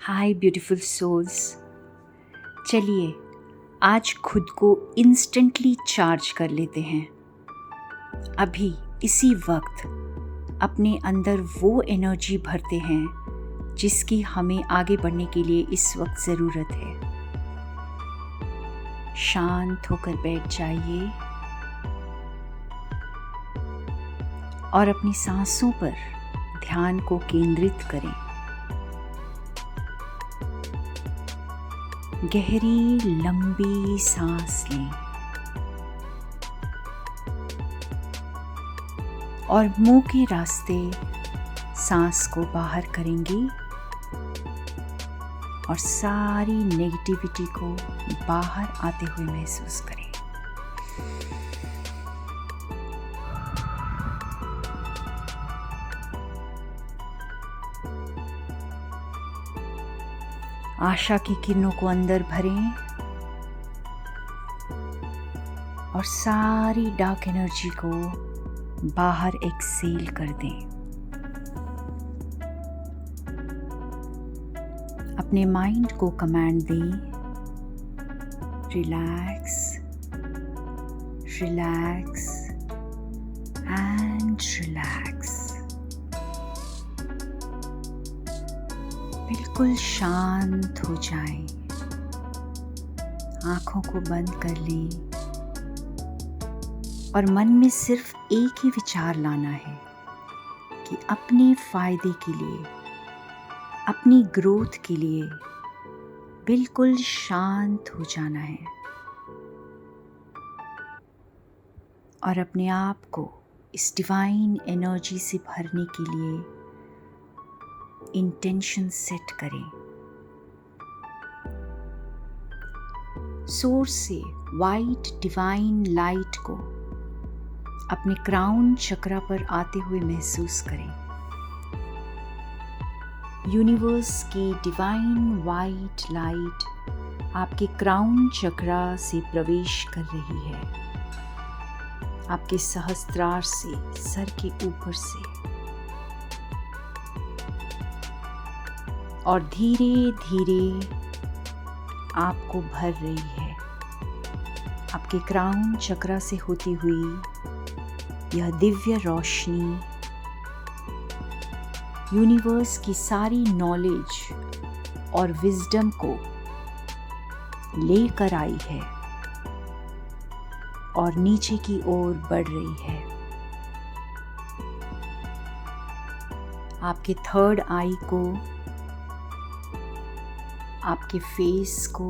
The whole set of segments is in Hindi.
हाय ब्यूटीफुल सोल्स। चलिए आज खुद को इंस्टेंटली चार्ज कर लेते हैं। अभी इसी वक्त अपने अंदर वो एनर्जी भरते हैं जिसकी हमें आगे बढ़ने के लिए इस वक्त ज़रूरत है। शांत होकर बैठ जाइए और अपनी सांसों पर ध्यान को केंद्रित करें। गहरी लंबी सांस लें और मुंह के रास्ते सांस को बाहर करेंगे और सारी नेगेटिविटी को बाहर आते हुए महसूस करें। आशा की किरणों को अंदर भरें और सारी डार्क एनर्जी को बाहर एक्सेल कर दें। अपने माइंड को कमांड दें, रिलैक्स रिलैक्स एंड रिलैक्स। बिल्कुल शांत हो जाएं, आंखों को बंद कर लें और मन में सिर्फ एक ही विचार लाना है कि अपने फायदे के लिए, अपनी ग्रोथ के लिए बिल्कुल शांत हो जाना है और अपने आप को इस डिवाइन एनर्जी से भरने के लिए इंटेंशन सेट करें। सोर्स से वाइट डिवाइन लाइट को अपने क्राउन चक्रा पर आते हुए महसूस करें। यूनिवर्स की डिवाइन वाइट लाइट आपके क्राउन चक्रा से प्रवेश कर रही है, आपके सहस्त्रार से, सर के ऊपर से, और धीरे धीरे आपको भर रही है। आपके क्राउन चक्रा से होती हुई यह दिव्य रोशनी यूनिवर्स की सारी नॉलेज और विजडम को लेकर आई है और नीचे की ओर बढ़ रही है। आपके थर्ड आई को, आपके फेस को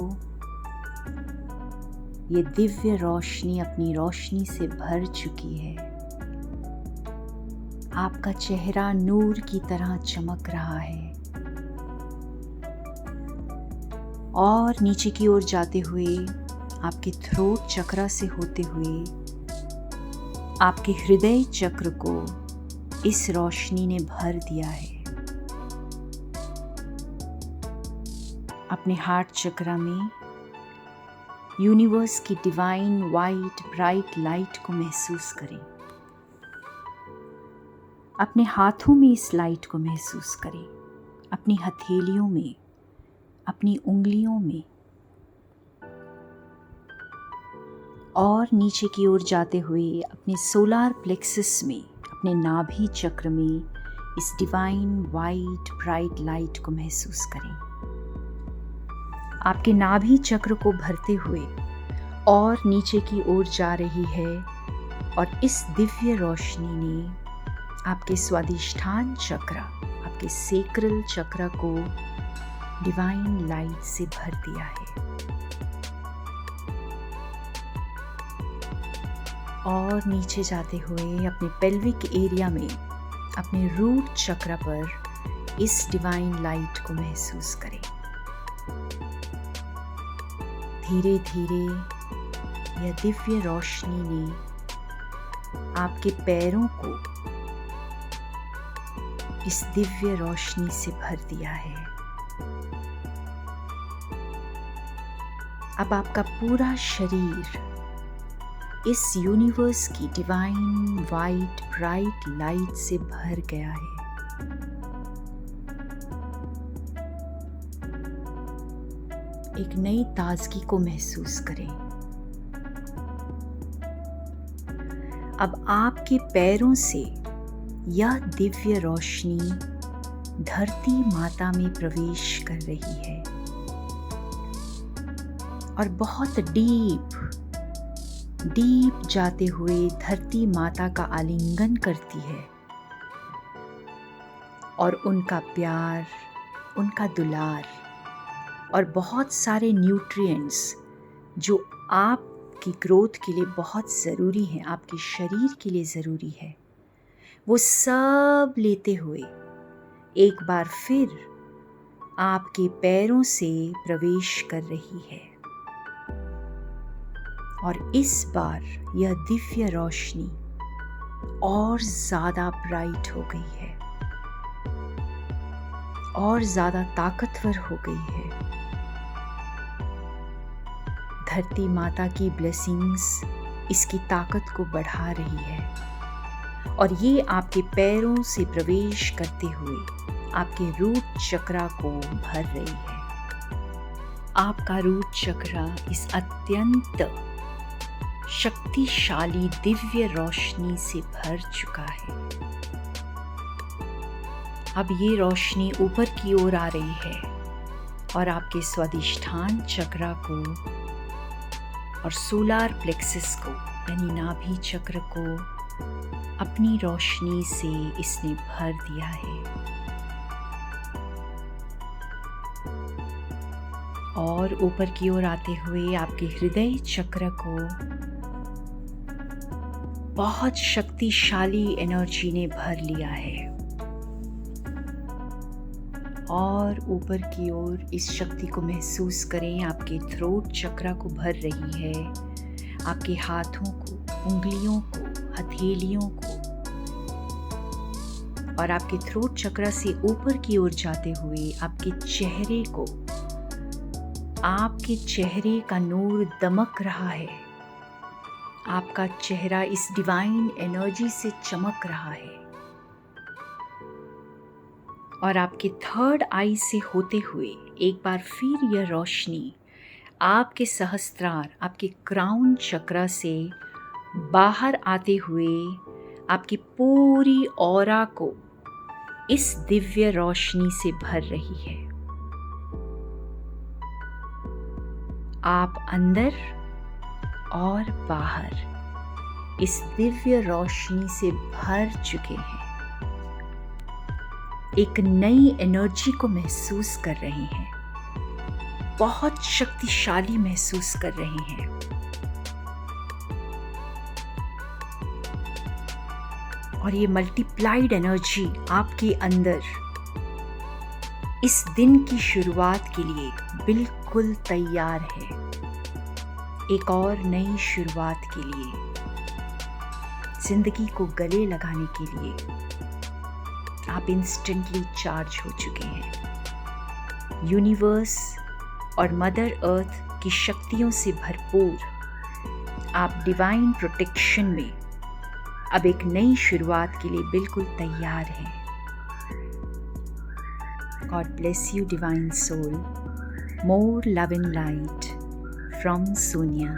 ये दिव्य रोशनी अपनी रोशनी से भर चुकी है। आपका चेहरा नूर की तरह चमक रहा है और नीचे की ओर जाते हुए आपके थ्रोट चक्रा से होते हुए आपके हृदय चक्र को इस रोशनी ने भर दिया है। अपने हार्ट चक्रा में यूनिवर्स की डिवाइन वाइट ब्राइट लाइट को महसूस करें। अपने हाथों में इस लाइट को महसूस करें, अपनी हथेलियों में, अपनी उंगलियों में, और नीचे की ओर जाते हुए अपने सोलार प्लेक्सस में, अपने नाभि चक्र में इस डिवाइन वाइट ब्राइट लाइट को महसूस करें। आपके नाभि चक्र को भरते हुए और नीचे की ओर जा रही है और इस दिव्य रोशनी ने आपके स्वादिष्ठान चक्र, आपके सेक्रल चक्र को डिवाइन लाइट से भर दिया है। और नीचे जाते हुए अपने पेल्विक एरिया में, अपने रूट चक्र पर इस डिवाइन लाइट को महसूस करें। धीरे धीरे यह दिव्य रोशनी ने आपके पैरों को इस दिव्य रोशनी से भर दिया है। अब आपका पूरा शरीर इस यूनिवर्स की डिवाइन वाइट ब्राइट लाइट से भर गया है। एक नई ताजगी को महसूस करें। अब आपके पैरों से यह दिव्य रोशनी धरती माता में प्रवेश कर रही है और बहुत डीप जाते हुए धरती माता का आलिंगन करती है और उनका प्यार, उनका दुलार और बहुत सारे न्यूट्रिएंट्स जो आपकी ग्रोथ के लिए बहुत ज़रूरी हैं, आपके शरीर के लिए ज़रूरी है, वो सब लेते हुए एक बार फिर आपके पैरों से प्रवेश कर रही है। और इस बार यह दिव्य रोशनी और ज़्यादा ब्राइट हो गई है और ज़्यादा ताकतवर हो गई है। धरती माता की ब्लेसिंग्स इसकी ताकत को बढ़ा रही है और ये आपके पैरों से प्रवेश करते हुए आपके रूट चक्रा को भर रही है। आपका रूट चक्रा इस अत्यंत शक्तिशाली दिव्य रोशनी से भर चुका है। अब ये रोशनी ऊपर की ओर आ रही है और आपके स्वादिष्ठान चक्रा को और सोलार प्लेक्सस को यानी नाभि चक्र को अपनी रोशनी से इसने भर दिया है। और ऊपर की ओर आते हुए आपके हृदय चक्र को बहुत शक्तिशाली एनर्जी ने भर लिया है और ऊपर की ओर इस शक्ति को महसूस करें। आपके थ्रोट चक्र को भर रही है, आपके हाथों को, उंगलियों को, हथेलियों को और आपके थ्रोट चक्र से ऊपर की ओर जाते हुए आपके चेहरे को, आपके चेहरे का नूर दमक रहा है। आपका चेहरा इस डिवाइन एनर्जी से चमक रहा है और आपके थर्ड आई से होते हुए एक बार फिर यह रोशनी आपके सहस्त्रार, आपके क्राउन चक्र से बाहर आते हुए आपकी पूरी ऑरा को इस दिव्य रोशनी से भर रही है। आप अंदर और बाहर इस दिव्य रोशनी से भर चुके हैं। एक नई एनर्जी को महसूस कर रहे हैं, बहुत शक्तिशाली महसूस कर रहे हैं। और ये मल्टीप्लाइड एनर्जी आपके अंदर इस दिन की शुरुआत के लिए बिल्कुल तैयार है। एक और नई शुरुआत के लिए, जिंदगी को गले लगाने के लिए आप इंस्टेंटली चार्ज हो चुके हैं। यूनिवर्स और मदर अर्थ की शक्तियों से भरपूर आप डिवाइन प्रोटेक्शन में अब एक नई शुरुआत के लिए बिल्कुल तैयार हैं। God bless you, divine soul. More love and light from Sonia.